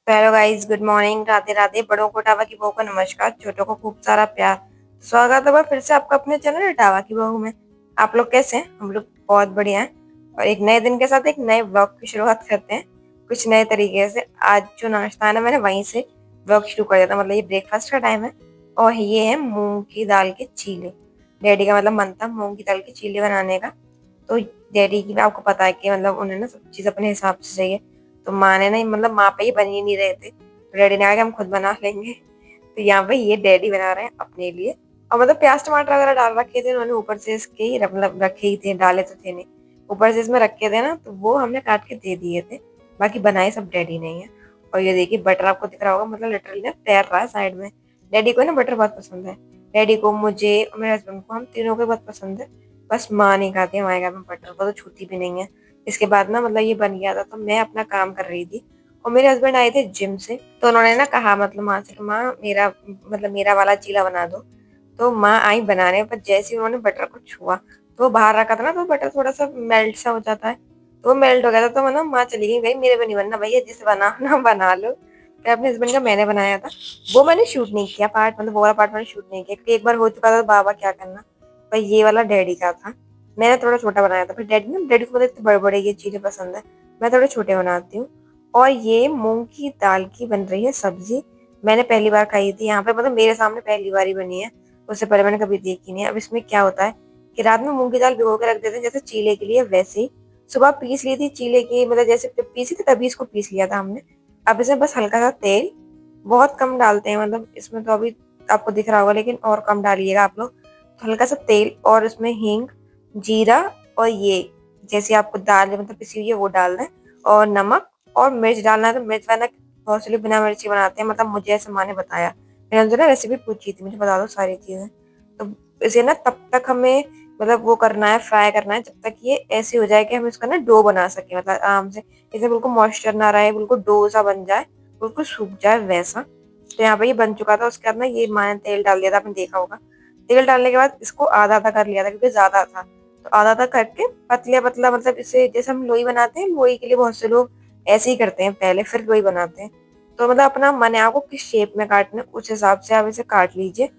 तो hello guys, good morning, Radhe Radhe. बड़ों को टावा की बहू का नमस्कार, छोटों को खूब सारा प्यार। स्वागत है फिर से आपका अपने चैनल टावा की बहू में। आप लोग कैसे हैं? हम लोग बहुत बढ़िया हैं और एक नए दिन के साथ एक नए ब्लॉग की शुरुआत करते हैं कुछ नए तरीके से। आज जो नाश्ता है ना, मैंने वहीं से ब्लॉग शुरू कर दिया था। मतलब ये ब्रेकफास्ट का टाइम है और ये है मूंग की दाल के चीले। डैडी का मतलब मन था मूंग की दाल के चीले बनाने का। तो डैडी की आपको पता है कि मतलब उन्हें ना सब चीज़ अपने हिसाब से चाहिए। तो माँ ने ना मतलब माँ पे ही बन ही नहीं रहे थे, तो डैडी ने कहा कि हम खुद बना लेंगे। तो यहाँ पे ये डैडी बना रहे हैं अपने लिए। और मतलब प्याज टमाटर वगैरह डाल रखे थे उन्होंने, ऊपर से इसके ही मतलब रखे ही थे, डाले तो थे नहीं। ऊपर से इसमें रखे थे ना, तो वो हमने काट के दे दिए थे। बाकी बनाए सब डैडी ने ही है। और ये देखिए बटर आपको दिख रहा होगा, मतलब लिटरली ना तैर रहा है साइड में। डैडी को ना बटर बहुत पसंद है। डैडी को, मुझे और मेरे हस्बैंड को, हम तीनों को बहुत पसंद है। बस माँ नहीं खाती हमारे घर में बटर, वो तो छूती भी नहीं है। इसके बाद ना मतलब ये बन गया था, तो मैं अपना काम कर रही थी और मेरे हस्बैंड आए थे जिम से। तो उन्होंने ना कहा मतलब माँ से कि माँ मेरा मतलब मेरा वाला चीला बना दो। तो माँ आई बनाने, पर जैसे ही उन्होंने बटर को छुआ, तो वो बाहर रखा था ना, तो बटर थोड़ा सा मेल्ट सा हो जाता है। तो वो मेल्ट हो गया था, तो मतलब माँ चली गई, भाई मेरे को नहीं बनना, भैया जिसे बना ना बना लो। फिर अपने हस्बैंड का मैंने बनाया था। वो मैंने शूट नहीं किया पार्ट, मतलब वो वाला पार्ट मैंने शूट नहीं किया क्योंकि एक बार हो चुका था, तो बाबा क्या करना। पर ये वाला डैडी का था। मैंने थोड़ा छोटा बनाया था। फिर डैडी को मतलब इतने बड़े बड़े ये चीजें पसंद है, मैं थोड़े छोटे बनाती हूँ। और ये मूंग की दाल की बन रही है सब्जी। मैंने पहली बार खाई थी यहाँ पे, मतलब मेरे सामने पहली बार ही बनी है। उससे पहले मैंने कभी देखी नहीं है। अब इसमें क्या होता है कि रात में मूंग की दाल भिगो के रख देते हैं जैसे चीले के लिए, वैसे ही सुबह पीस ली थी चीले की, मतलब जैसे जब पीसी थी तभी इसको पीस लिया था हमने। अब इसमें बस हल्का सा तेल, बहुत कम डालते हैं, मतलब इसमें तो अभी आपको दिख रहा होगा, लेकिन और कम डालिएगा आप लोग। तो हल्का सा तेल और उसमें हींग, जीरा, और ये जैसे आपको दाल मतलब पिसी हुई है वो डालना है, और नमक और मिर्च डालना है। तो मिर्च वाला बहुत से लोग बिना मिर्ची बनाते हैं, मतलब मुझे ऐसे माँ ने बताया। मैंने उनसे ना रेसिपी पूछी थी, मुझे बता दो सारी चीजें। तो इसे ना तब तक हमें मतलब वो करना है, फ्राई करना है, जब तक ये ऐसे हो जाए कि हम इसका ना डो बना सके, मतलब आराम से। इसे बिल्कुल मॉइस्चर ना रहे, बिल्कुल डो सा बन जाए, बिल्कुल सूख जाए वैसा। तो यहाँ पे ये बन चुका था। उसके बाद ना ये माँ ने तेल डाल दिया था, आपने देखा होगा। तेल डालने के बाद इसको आधा आधा कर लिया था क्योंकि ज्यादा था। तो आधा आधा करके पतला पतला, मतलब इसे जैसे हम लोई बनाते हैं, लोई के लिए बहुत से लोग ऐसे ही करते हैं पहले, फिर लोई बनाते हैं। तो मतलब अपना मन है आपको किस शेप में काटना है, उस हिसाब से आप इसे काट लीजिए।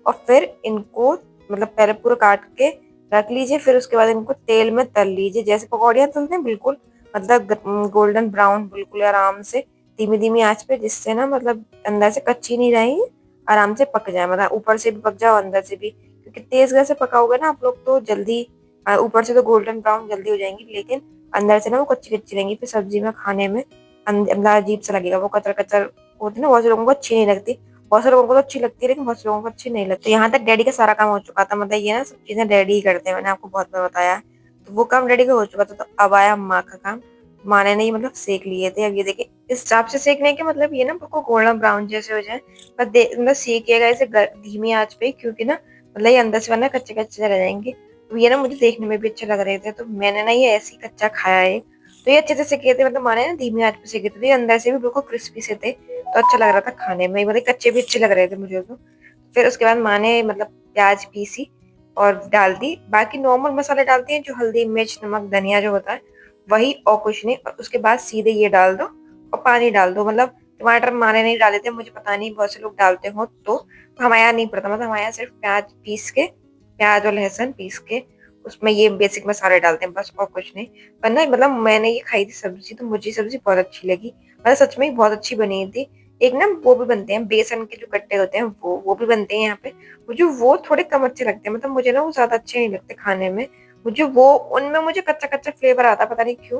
और फिर इनको मतलब पहले पूरा काट के रख लीजिए, फिर उसके बाद इनको तेल में तल लीजिए जैसे पकौड़ियाँ तलते हैं, बिल्कुल मतलब गोल्डन ब्राउन, बिल्कुल आराम से धीमी धीमी आंच पे, जिससे ना मतलब अंदर से कच्ची नहीं रहेगी, आराम से पक जाए, मतलब ऊपर से भी पक जाए और अंदर से भी। क्योंकि तेज गैस से पकाओगे ना आप लोग तो जल्दी, ऊपर से तो गोल्डन ब्राउन जल्दी हो जाएंगी, लेकिन अंदर से ना वो कच्ची कच्ची रहेंगी, फिर सब्जी में खाने में अंदर अजीब सा लगेगा, वो कचर कचर होती है ना, बहुत से लोगों को अच्छी नहीं लगती। बहुत से लोगों को तो अच्छी लगती है, लेकिन बहुत से लोगों को अच्छी नहीं लगती। यहाँ तक डैडी का सारा काम हो चुका था, मतलब ये ना सब चीजें डैडी ही करते हैं, मैंने आपको बहुत बार बताया है। तो वो काम डैडी का हो चुका था, तो अब आया माँ का काम। माँ ने नहीं मतलब सेक लिए थे। अब ये देखिए इस हिसाब से सेकने के मतलब ये ना बिल्कुल गोल्डन ब्राउन जैसे हो जाए। पर मतलब सेकिएगा इसे धीमी आंच पे, क्योंकि ना मतलब ये अंदर से वरना कच्चे कच्चे रह जाएंगे। तो ये ना मुझे देखने में भी अच्छे लग रहे थे, तो मैंने ना ये ऐसे ही कच्चा खाया है। तो ये अच्छे से सेके थे, मतलब माने ना धीमी आंच पे सेके थे, तो ये अंदर से भी बिल्कुल क्रिस्पी से थे, तो अच्छा लग रहा था खाने में, मतलब कच्चे भी अच्छे लग रहे थे मुझे तो। फिर उसके बाद माँ ने मतलब प्याज पीसी और डाल दी। बाकी नॉर्मल मसाले डालती हैं, जो हल्दी मिर्च नमक धनिया जो होता है वही, और कुछ नहीं। और उसके बाद सीधे ये डाल दो और पानी डाल दो। मतलब टमाटर माने नहीं डाले थे, मुझे पता नहीं, बहुत से लोग डालते हो तो हमारे यहाँ नहीं पड़ता। मतलब हमारे यहाँ सिर्फ प्याज पीस के, प्याज और लहसुन पीस के उसमें ये बेसिक मसाले डालते हैं बस, और कुछ नहीं। पर ना मतलब मैंने ये खाई थी सब्जी, तो मुझे सब्जी बहुत अच्छी लगी, मतलब सच में ही बहुत अच्छी बनी थी। एक ना वो भी बनते हैं बेसन के जो गट्टे होते हैं, वो भी बनते हैं यहाँ पे। मुझे वो थोड़े कम अच्छे लगते हैं, मतलब मुझे ना वो ज्यादा अच्छे नहीं लगते खाने में। मुझे वो उनमें मुझे कच्चा कच्चा फ्लेवर आता है, पता नहीं क्यों,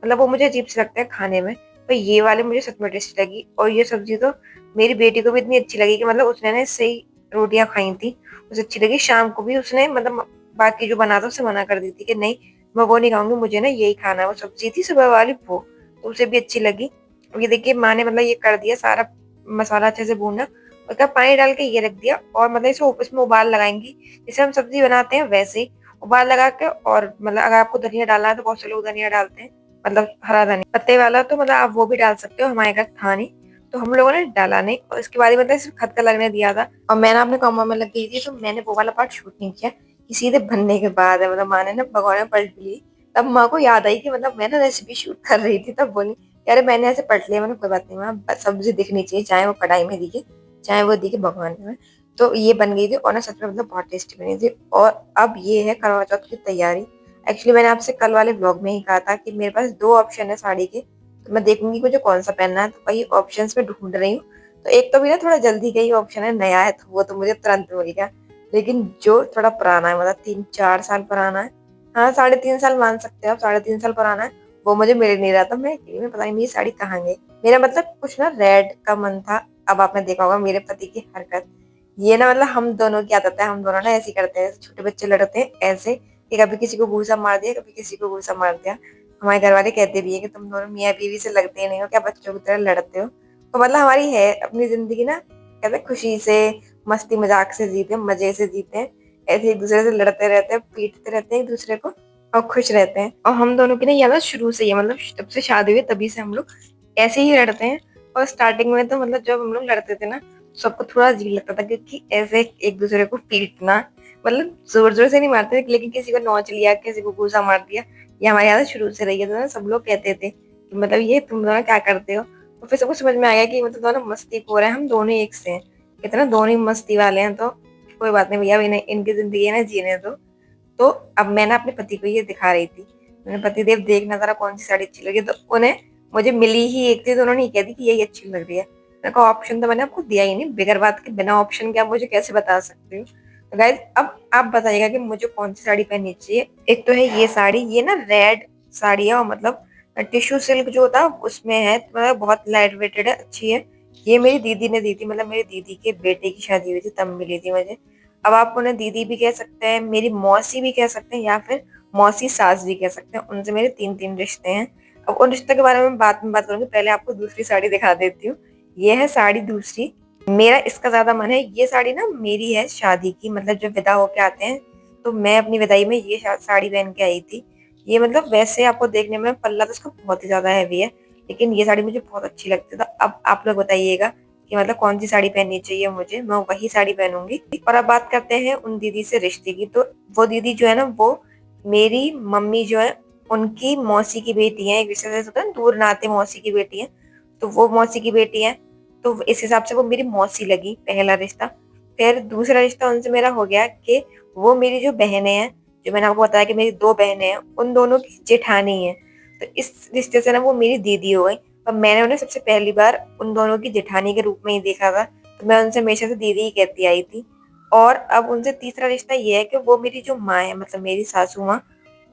मतलब वो मुझे अजीब से लगते हैं खाने में। पर ये वाले मुझे सच में टेस्टी लगी। और ये सब्जी तो मेरी बेटी को भी इतनी अच्छी लगी कि मतलब उसने ना इससे ही रोटियां खाई थी, उसे अच्छी लगी। शाम को भी उसने मतलब बाकी जो बना था उसे मना कर दी थी कि नहीं मैं वो नहीं खाऊंगी, मुझे ना यही खाना है। वो सब्जी थी सुबह वाली वो, तो उसे भी अच्छी लगी। ये देखिए माँ ने मतलब ये कर दिया सारा मसाला अच्छे से भूना, उसका पानी डाल के ये रख दिया, और मतलब इसमें उबाल लगाएंगी जैसे हम सब्जी बनाते हैं वैसे ही उबाल लगा के। और मतलब अगर आपको धनिया डालना है तो बहुत से लोग धनिया डालते हैं, मतलब हरा धनिया पत्ते वाला, तो मतलब आप वो भी डाल सकते हो, हमारे घर था नहीं तो हम लोगों ने डाला नहीं। और इसके बाद मतलब सिर्फ खदका लगने दिया था, और मैंने अपने कमरे में लग गई थी, तो मैंने वो वाला पार्ट शूट नहीं किया कि सीधे बनने के बाद है, मतलब माँ ने ना भगोने पलट ली। तब माँ को याद आई कि मतलब मैं ना रेसिपी शूट कर रही थी, तब बोली यार मैंने ऐसे पढ़ लिया, मैंने कोई बात नहीं, वहाँ सब्जी दिखनी चाहिए, चाहे वो कढ़ाई में दिखे चाहे वो दिखे भगवान में। तो ये बन गई थी और ना सच में मतलब बहुत टेस्टी बनी थी। और अब ये है करवा चौथ की तैयारी। एक्चुअली मैंने आपसे कल वाले ब्लॉग में ही कहा था कि मेरे पास दो ऑप्शन है साड़ी के, तो मैं देखूंगी मुझे कौन सा पहनना है, तो वही ऑप्शन में ढूंढ रही हूँ। तो एक तो भी ना थोड़ा जल्दी का ही ऑप्शन है, नया है, तो वो तो मुझे तुरंत मिल गया। लेकिन जो थोड़ा पुराना है, मतलब 3-4 साल पुराना है, हाँ 3.5 साल मान सकते हो आप, 3.5 साल पुराना है, वो मुझे मिल नहीं रहा था। मैं अकेली में पता नहीं मेरी साड़ी कहाँ गई। मेरा मतलब कुछ ना रेड का मन था। अब आपने देखा होगा मेरे पति की हरकत, ये ना मतलब हम दोनों की आदत है, हम दोनों ना ऐसे ही करते हैं, छोटे बच्चे लड़ते हैं ऐसे कि कभी किसी को घूसा मार दिया, कभी किसी को घूसा मार दिया। हमारे घर वाले कहते भी है कि तुम दोनों मियाँ बीवी से लगते ही नहीं हो, क्या बच्चों की तरह लड़ते हो। तो मतलब हमारी है अपनी जिंदगी ना, कहते हैं खुशी से, मस्ती मजाक से जीते हैं, मजे से जीते हैं। ऐसे एक दूसरे से लड़ते रहते हैं, पीटते रहते हैं एक दूसरे को, और खुश रहते हैं। और हम दोनों की ना ये आदत शुरू से ही है, मतलब जब से शादी हुई तभी से हम लोग ऐसे ही लड़ते हैं। और स्टार्टिंग में तो मतलब जब हम लोग लड़ते थे ना, सबको थोड़ा अजीब लगता था, क्योंकि ऐसे एक दूसरे को पीटना, मतलब जोर जोर से नहीं मारते थे, लेकिन किसी को नोच लिया, किसी को घूसा मार दिया, ये हमारी आदत शुरू से रही है। तो ना सब लोग कहते थे कि मतलब ये तुम दोनों क्या करते हो। तो फिर सबको समझ में आ गया कि मतलब दोनों मस्ती खोर हैं, हम दोनों एक से हैं, कितना दोनों ही मस्ती वाले हैं। तो कोई बात नहीं भैया, अब इन्हें इनकी जिंदगी है ना, जीने दो। तो अब मैं ना अपने पति को ये दिखा रही थी, मैंने पति देव देखना जरा कौन सी साड़ी अच्छी लगी। तो उन्हें मुझे मिली ही एक थी, तो उन्होंने ये कह दी कि यही अच्छी लग रही है। मैंने कहा ऑप्शन तो मैंने आपको दिया ही नहीं, बगैर बात के बिना ऑप्शन के आप मुझे कैसे बता सकते हो। तो गाइज अब आप बताइएगा कि मुझे कौन सी साड़ी पहननी चाहिए। एक तो है ये साड़ी, ये ना रेड साड़ी है, और मतलब टिश्यू सिल्क जो होता है उसमें है, तो मतलब बहुत लाइट वेटेड है, अच्छी है। ये मेरी दीदी ने दी थी, मतलब मेरी दीदी के बेटे की शादी हुई थी तब मिली थी मुझे। अब आप उन्हें दीदी भी कह सकते हैं, मेरी मौसी भी कह सकते हैं, या फिर मौसी सास भी कह सकते हैं। उनसे मेरे 3-3 रिश्ते हैं। अब उन रिश्ते के बारे में बाद में बात करूंगी, पहले आपको दूसरी साड़ी दिखा देती हूँ। ये है साड़ी दूसरी। मेरा इसका ज्यादा मन है, ये साड़ी ना मेरी है शादी की, मतलब जब विदा होके आते हैं तो मैं अपनी विदाई में ये साड़ी पहन के आई थी। ये मतलब वैसे आपको देखने में पल्ला तो इसका बहुत ही ज्यादा हैवी है, लेकिन ये साड़ी मुझे बहुत अच्छी लगती है। तो अब आप लोग बताइएगा कि मतलब कौन सी साड़ी पहननी चाहिए मुझे, मैं वही साड़ी पहनूंगी। और अब बात करते हैं उन दीदी से रिश्ते की। तो वो दीदी जो है ना, वो मेरी मम्मी जो है उनकी मौसी की बेटी है, एक रिश्ते से होता है ना, दूर नाते मौसी की बेटी है, तो वो मौसी की बेटी है। तो इस हिसाब से वो मेरी मौसी लगी, पहला रिश्ता। फिर दूसरा रिश्ता उनसे मेरा हो गया कि वो मेरी जो बहनें हैं, जो मैंने आपको बताया कि मेरी दो बहनें हैं, उन दोनों की जेठानी है। तो इस रिश्ते से ना वो मेरी दीदी हो गई। और मैंने उन्हें सबसे पहली बार उन दोनों की जेठानी के रूप में ही देखा था, तो मैं उनसे हमेशा से दीदी ही कहती आई थी। और अब उनसे तीसरा रिश्ता ये है कि वो मेरी जो माँ है, मतलब मेरी सासू माँ,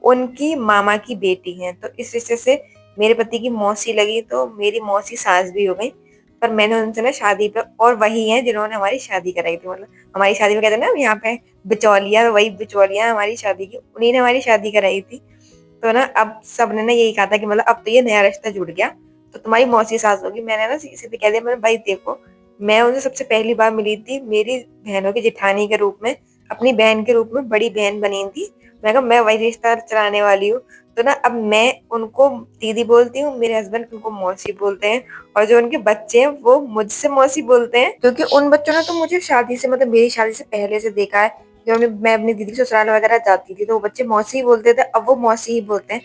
उनकी मामा की बेटी है। तो इस रिश्ते से मेरे पति की मौसी लगी, तो मेरी मौसी सास भी हो गई। पर मैंने उनसे ना शादी पे, और वही है जिन्होंने हमारी शादी कराई थी, मतलब हमारी शादी में कहते हैं ना यहाँ पे बिचौलिया, वही बिचौलिया हमारी शादी की, उन्हीं ने हमारी शादी कराई थी। तो ना अब सबने ना यही कहा था कि मतलब अब तो ये नया रिश्ता जुड़ गया, तो तुम्हारी मौसी सास होगी। मैंने ना सीधे सीधे कह दिया, मैंने भाई देखो, मैं उनसे सबसे पहली बार मिली थी मेरी बहनों की जेठानी के रूप में, अपनी बहन के रूप में बड़ी बहन बनी थी। मैं कहा मैं वही रिश्ता चलाने वाली हूँ। तो ना अब मैं उनको दीदी बोलती हूँ, मेरे हस्बैंड उनको मौसी बोलते हैं, और जो उनके बच्चे हैं वो मुझसे मौसी बोलते हैं, क्योंकि उन बच्चों ने तो मुझे शादी से, मतलब मेरी शादी से पहले से देखा है। जब मैं अपनी दीदी के ससुराल वगैरह जाती थी तो वो बच्चे मौसी ही बोलते थे, अब वो मौसी ही बोलते हैं।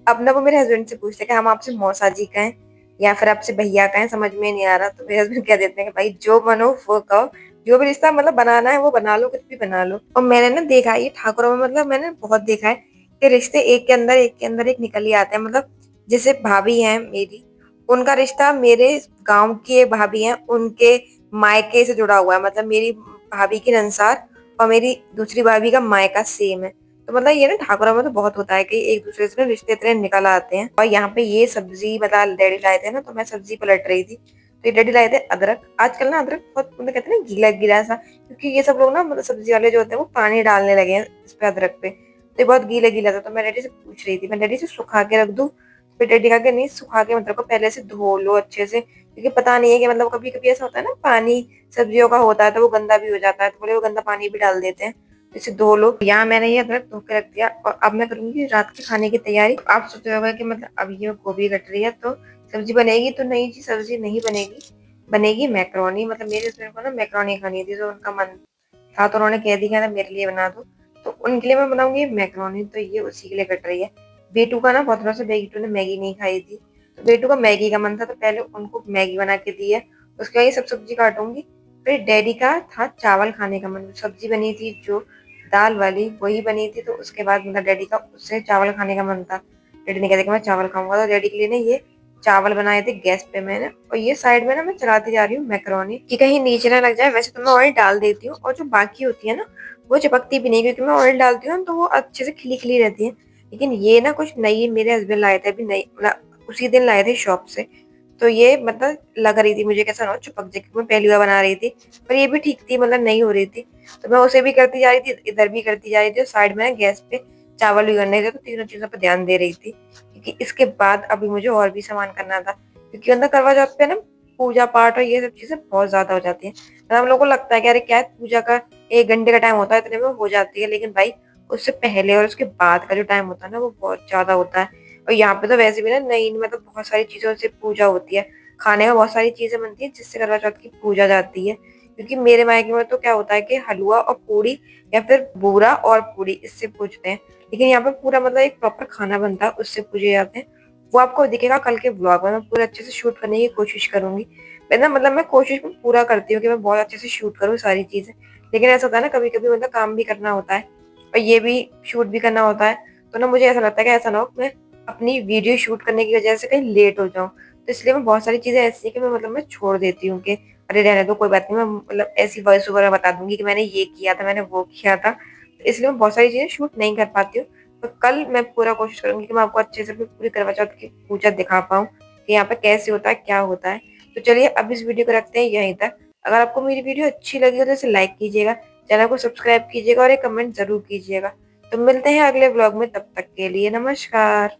अब ना वो मेरे हस्बैंड से पूछते हैं कि हम आपसे मौसा जी कहें या फिर आपसे भैया कहें, समझ में नहीं आ रहा। तो मेरे हस्बैंड कह देते हैं कि भाई जो मन हो वो कहो, जो भी रिश्ता मतलब बनाना है वो बना लो, कुछ भी बना लो। और मैंने ना देखा है ये ठाकुरों में, मतलब मैंने बहुत देखा है कि रिश्ते एक के अंदर एक के अंदर एक निकल ही आते हैं। मतलब जैसे भाभी है मेरी, उनका रिश्ता मेरे गांव की भाभी है उनके मायके से जुड़ा हुआ है, मतलब मेरी भाभी की नंसार और मेरी दूसरी भाभी का मायका सेम है। तो मतलब ये ना ठाकुरों में तो बहुत होता है कि एक दूसरे से ना रिश्ते इतने निकल आते हैं। और यहाँ पे ये सब्जी मतलब डैडी लाए थे ना, तो मैं सब्जी पलट रही थी, तो ये डैडी लाए थे अदरक। आजकल ना अदरक बहुत मतलब कहते हैं ना गीला गीला सा, क्योंकि ये सब लोग ना मतलब सब्जी वाले जो होते हैं वो पानी डालने लगे हैं इस पे अदरक पे, तो ये बहुत गीला गीला था। तो मैं डैडी से पूछ रही थी, मैं डैडी से सुखा के रख दूं। फिर डैडी कहा कि नहीं, सुखा के मतलब को पहले से धो लो अच्छे से, क्योंकि पता नहीं है कि मतलब कभी कभी ऐसा होता है ना, पानी सब्जियों का होता है तो वो गंदा भी हो जाता है, तो बोले वो गंदा पानी भी डाल देते हैं, तो इसे धो लो। यहाँ मैंने ये अदरक धो के रख दिया, और अब मैं करूंगी रात के खाने की तैयारी। आप सोच रहे होगा कि मतलब अब ये गोभी कट रही है तो सब्जी बनेगी, तो नहीं जी सब्जी नहीं बनेगी, बनेगी मैक्रोनी। मतलब मेरे हस्बैंड को ना मैक्रोनी खानी थी, तो उनका मन था, तो उन्होंने कह दिया था मेरे लिए बना दो, तो उनके लिए मैं बनाऊंगी मैक्रोनी। तो ये उसी के लिए कट रही है। बेटू का ना बहुत दिनों से बेटू ने मैगी नहीं खाई थी, तो बेटू का मैगी का मन था तो पहले उनको मैगी बना के दी है, उसके बाद ये सब सब्जी काटूंगी। फिर डैडी का था चावल खाने का मन, सब्जी बनी थी जो दाल वाली वही बनी थी, तो उसके बाद मतलब डैडी का उससे चावल खाने का मन था। डैडी ने कहा था कि मैं चावल खाऊंगा, तो डैडी के लिए ना ये चावल बनाए थे गैस पे मैंने, और ये साइड में ना मैं चलाती जा रही हूँ मैक्रोनी कि कहीं नीचे ना लग जाए। वैसे तो मैं ऑयल डाल देती हूँ, और जो बाकी होती है ना वो चिपकती भी नहीं, क्योंकि मैं ऑयल डालती हूँ तो वो अच्छे से खिली खिली रहती है। लेकिन ये ना कुछ नई मेरे हस्बैंड लाए थे अभी, नई मतलब उसी दिन लाए थे शॉप से। तो ये मतलब लग रही थी मुझे कैसा ना हो चिपक जाए, क्योंकि मैं पहली बार बना रही थी। पर ये भी ठीक थी, मतलब नहीं हो रही थी। तो मैं उसे भी करती जा रही थी, इधर भी करती जा रही थी, और साइड में ना गैस पे चावल भी करने थे, तो तीनों चीजों पर ध्यान दे रही थी। क्योंकि इसके बाद अभी मुझे और भी सामान करना था, क्योंकि अंदर करवा चौथ पे ना पूजा पाठ और ये सब चीजें बहुत ज्यादा हो जाती है। मतलब हम लोग को लगता है कि अरे क्या है, पूजा का 1 घंटे का टाइम होता है, इतने में हो जाती है, लेकिन भाई उससे पहले और उसके बाद का जो टाइम होता है ना वो बहुत ज्यादा होता है। और यहाँ पे तो वैसे भी ना नई मतलब बहुत सारी चीजों से पूजा होती है, खाने में बहुत सारी चीजें बनती है जिससे करवा चौथ की पूजा जाती है। क्योंकि मेरे मायके में तो क्या होता है कि हलवा और पूड़ी, या फिर बूरा और पूड़ी, इससे पूजते हैं। लेकिन यहाँ पे पूरा मतलब एक प्रॉपर खाना बनता है, उससे पूजे जाते हैं। वो आपको दिखेगा कल के ब्लॉग में, मैं पूरा अच्छे से शूट करने की कोशिश करूंगी। मैं ना मतलब मैं कोशिश पूरा करती हूँ कि मैं बहुत अच्छे से शूट करूँ सारी चीजें। लेकिन ऐसा होता है ना कभी कभी मतलब काम भी करना होता है और ये भी शूट भी करना होता है। तो ना मुझे ऐसा लगता है कि ऐसा ना हो मैं अपनी वीडियो शूट करने की वजह से कहीं लेट हो जाऊं। तो इसलिए मैं बहुत सारी चीजें ऐसी है कि मैं मतलब मैं छोड़ देती हूँ कि अरे रहने दो, कोई बात नहीं, मैं मतलब ऐसी वॉइस ओवर में बता दूंगी कि मैंने ये किया था, मैंने वो किया था। तो इसलिए मैं बहुत सारी चीजें शूट नहीं कर पाती हूँ। तो कल मैं पूरा कोशिश करूंगी कि मैं आपको अच्छे से पूरी करवा चौथ की पूजा दिखा पाऊँ कि यहाँ पे कैसे होता है, क्या होता है। तो चलिए अब इस वीडियो को रखते हैं यहीं तक। अगर आपको मेरी वीडियो अच्छी लगी हो तो इसे लाइक कीजिएगा, चैनल को सब्सक्राइब कीजिएगा और एक कमेंट जरूर कीजिएगा। तो मिलते हैं अगले व्लॉग में, तब तक के लिए नमस्कार।